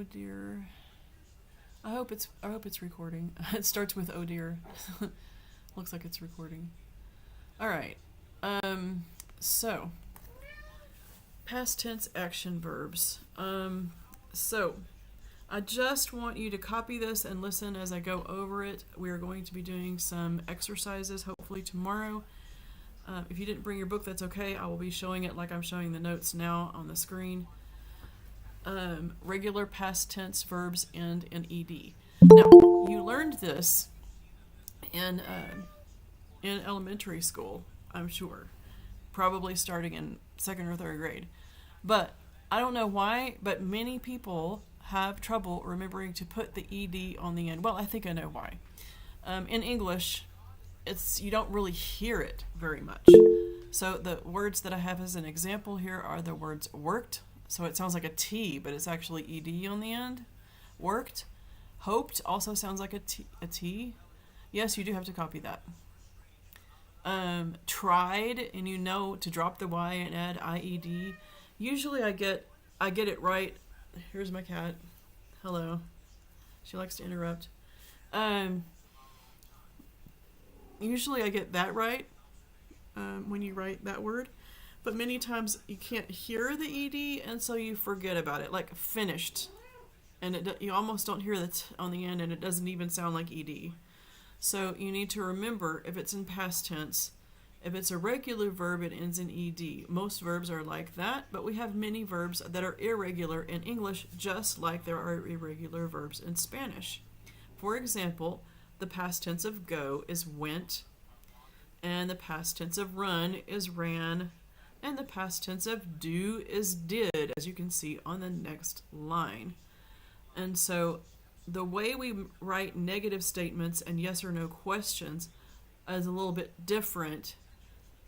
dear. I hope it's recording. It starts with oh dear. Looks like it's recording. All right. So past tense action verbs. So I just want you to copy this and listen as I go over it. We are going to be doing some exercises hopefully tomorrow. If you didn't bring your book, that's okay. I will be showing it like I'm showing the notes now on the screen. Regular past tense verbs end in ed. Now, you learned this in elementary school, I'm sure, probably starting in second or third grade. But I don't know why, but many people have trouble remembering to put the ed on the end. Well, I think I know why. In English, you don't really hear it very much. So the words that I have as an example here are the words worked. So it sounds like a T, but it's actually ed on the end. Worked. Hoped also sounds like a T. Yes, you do have to copy that. Tried, and you know to drop the Y and add IED. Usually I get it right. Here's my cat. Hello. She likes to interrupt. Usually I get that right when you write that word. But many times you can't hear the ed, and so you forget about it. Like finished, and you almost don't hear the t on the end, and it doesn't even sound like ed. So you need to remember, if it's in past tense, if it's a regular verb, it ends in ed. Most verbs are like that, but we have many verbs that are irregular in English, just like there are irregular verbs in Spanish. For example, the past tense of go is went, and the past tense of run is ran, and the past tense of do is did, as you can see on the next line. And so the way we write negative statements and yes or no questions is a little bit different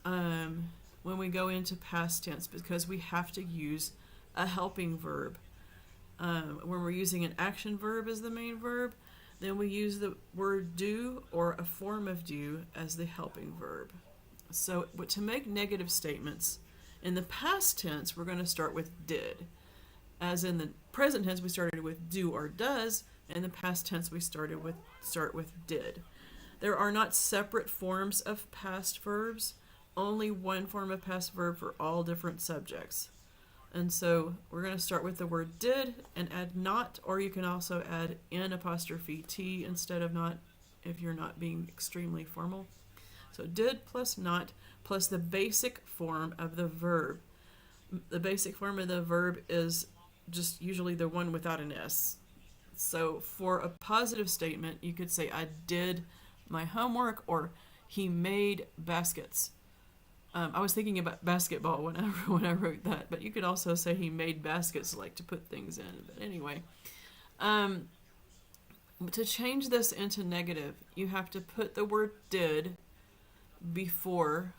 when we go into past tense, because we have to use a helping verb. When we're using an action verb as the main verb, then we use the word do or a form of do as the helping verb. So to make negative statements, in the past tense, we're going to start with did. As in the present tense, we started with do or does. In the past tense, we start with did. There are not separate forms of past verbs, only one form of past verb for all different subjects. And so we're going to start with the word did and add not, or you can also add N''T instead of not if you're not being extremely formal. So did plus not plus the basic form of the verb. The basic form of the verb is just usually the one without an S. So for a positive statement, you could say, I did my homework, or he made baskets. I was thinking about basketball when I wrote that, but you could also say he made baskets, like to put things in. But anyway, to change this into negative, you have to put the word did before,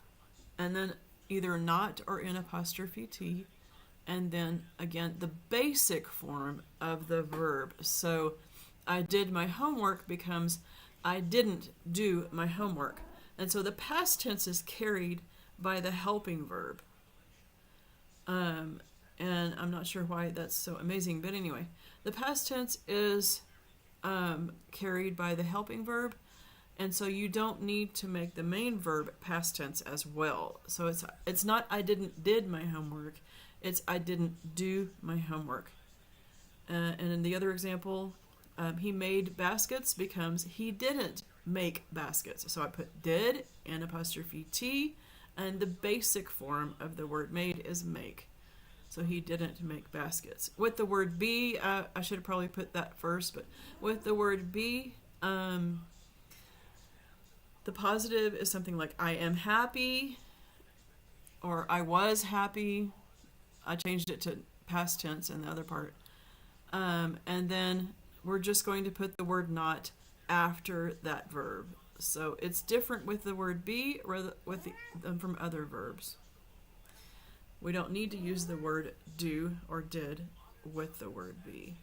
and then either not or N''T, and then again the basic form of the verb. So I did my homework becomes I didn't do my homework. And so the past tense is carried by the helping verb. And I'm not sure why that's so amazing, but anyway, the past tense is carried by the helping verb, and so you don't need to make the main verb past tense as well. So it's not I did my homework, it's I didn't do my homework. And in the other example, he made baskets becomes he didn't make baskets. So I put did N''T, and the basic form of the word made is make. So he didn't make baskets. With the word be, I should have probably put that first, but with the word be, the positive is something like I am happy, or I was happy. I changed it to past tense in the other part. And then we're just going to put the word not after that verb. So it's different with the word be than from other verbs. We don't need to use the word do or did with the word be.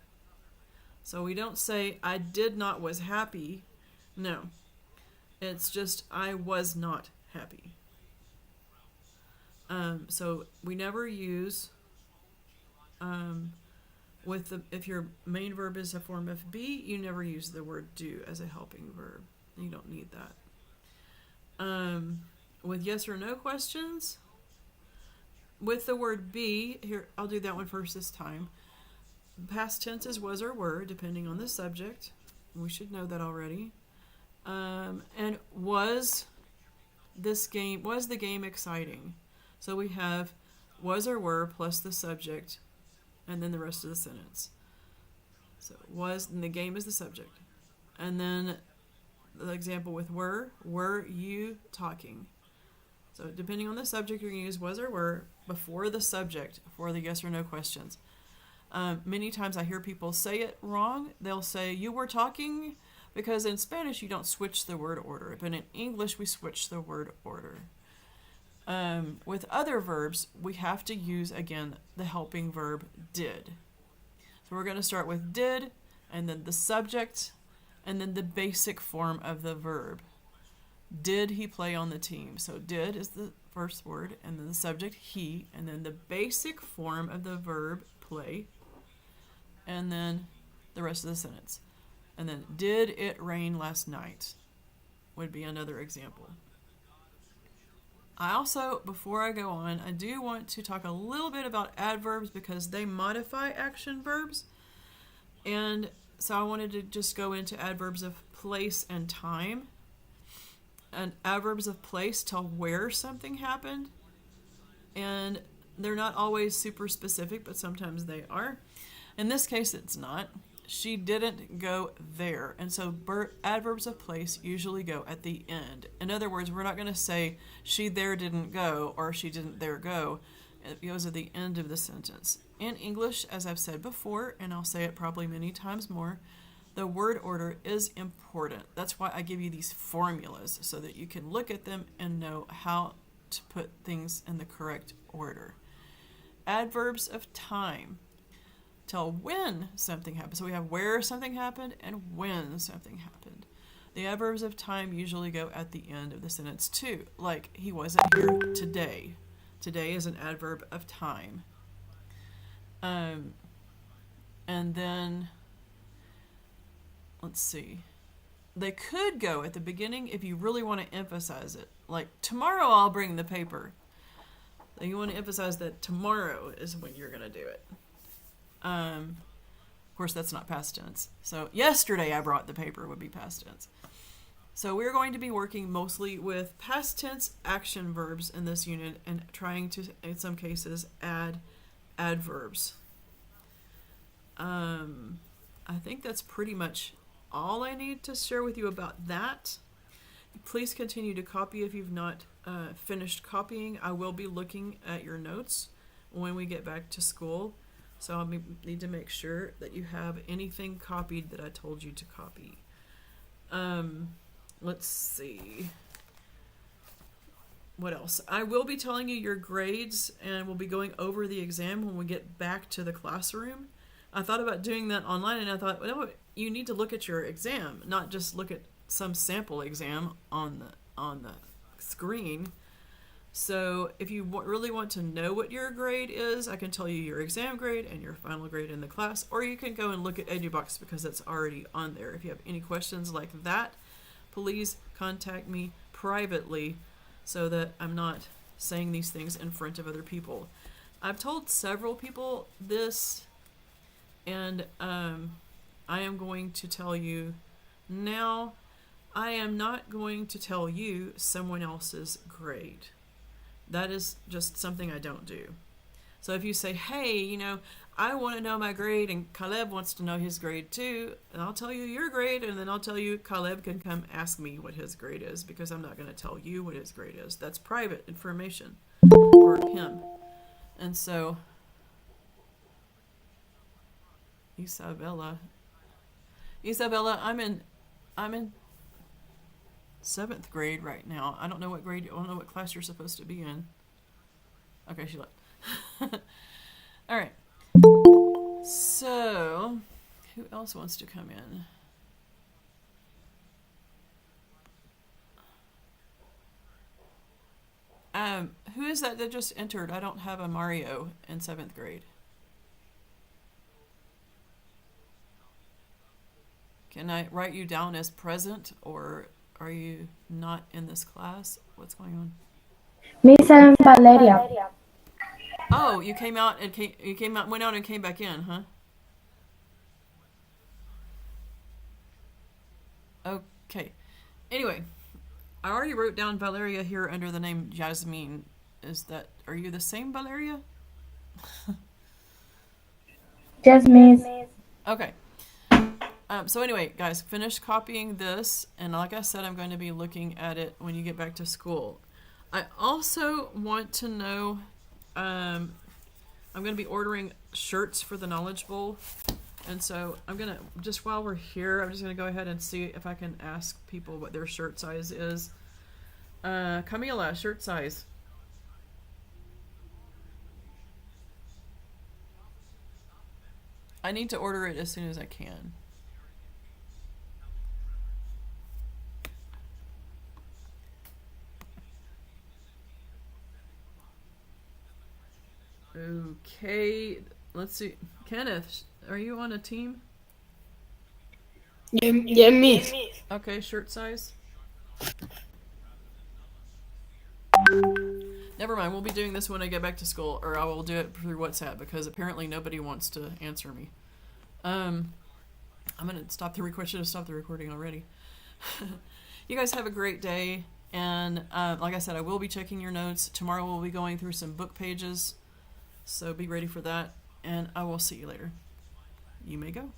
So we don't say I did not was happy. No. It's just I was not happy. So we never use If your main verb is a form of be, you never use the word do as a helping verb. You don't need that. With yes or no questions, with the word be, here, I'll do that one first this time. Past tense is was or were, depending on the subject. We should know that already. And was the game exciting? So we have was or were plus the subject, and then the rest of the sentence. So was, and the game is the subject. And then the example with were you talking? So depending on the subject, you're going to use was or were before the subject for the yes or no questions. Many times I hear people say it wrong. They'll say, you were talking, because in Spanish you don't switch the word order, but in English we switch the word order. With other verbs, we have to use, again, the helping verb did. So we're going to start with did, and then the subject, and then the basic form of the verb. Did he play on the team? So did is the first word, and then the subject, he, and then the basic form of the verb, play, and then the rest of the sentence. And then, did it rain last night? Would be another example. I also, before I go on, I do want to talk a little bit about adverbs because they modify action verbs. And so I wanted to just go into adverbs of place and time. And adverbs of place tell where something happened. And they're not always super specific, but sometimes they are. In this case, it's not. She didn't go there. And so adverbs of place usually go at the end. In other words, we're not going to say she there didn't go or she didn't there go. It goes at the end of the sentence. In English, as I've said before, and I'll say it probably many times more, the word order is important. That's why I give you these formulas so that you can look at them and know how to put things in the correct order. Adverbs of time tell when something happened. So we have where something happened and when something happened. The adverbs of time usually go at the end of the sentence too. Like, he wasn't here today. Today is an adverb of time. And then, let's see. They could go at the beginning if you really want to emphasize it. Like, tomorrow I'll bring the paper. Then you want to emphasize that tomorrow is when you're going to do it. Of course, that's not past tense. So yesterday I brought the paper would be past tense. So we're going to be working mostly with past tense action verbs in this unit and trying to, in some cases, add adverbs. I think that's pretty much all I need to share with you about that. Please continue to copy if you've not finished copying. I will be looking at your notes when we get back to school. So I need to make sure that you have anything copied that I told you to copy. Let's see. What else? I will be telling you your grades, and we'll be going over the exam when we get back to the classroom. I thought about doing that online, and I thought, well, you need to look at your exam, not just look at some sample exam on the screen. So if you really want to know what your grade is, I can tell you your exam grade and your final grade in the class, or you can go and look at EduBox because it's already on there. If you have any questions like that, please contact me privately so that I'm not saying these things in front of other people. I've told several people this, and I am going to tell you now. I am not going to tell you someone else's grade. That is just something I don't do. So if you say, hey, I want to know my grade and Caleb wants to know his grade too, and I'll tell you your grade, and then I'll tell you Caleb can come ask me what his grade is, because I'm not going to tell you what his grade is. That's private information for him. And so, Isabella, I'm in 7th grade right now. I don't know what class you're supposed to be in. Okay, she left. All right. So, who else wants to come in? Who is that just entered? I don't have a Mario in 7th grade. Can I write you down as present, or are you not in this class? What's going on? Miss, I'm Valeria. Oh, you came out and went out and came back in, huh? Okay. Anyway, I already wrote down Valeria here under the name Jasmine. Are you the same Valeria? Yes, Miss. Okay. So anyway, guys, finish copying this, and like I said, I'm going to be looking at it when you get back to school. I also want to know, I'm going to be ordering shirts for the Knowledge Bowl, and so I'm going to, just while we're here, I'm just going to go ahead and see if I can ask people what their shirt size is. Camila, shirt size. I need to order it as soon as I can. Okay, let's see. Kenneth, are you on a team? Yeah, Miss. Okay, shirt size. Never mind, we'll be doing this when I get back to school, or I will do it through WhatsApp because apparently nobody wants to answer me. I'm gonna stop the recording. Should have stopped the recording already. You guys have a great day, and like I said, I will be checking your notes. Tomorrow we'll be going through some book pages, so be ready for that, and I will see you later. You may go.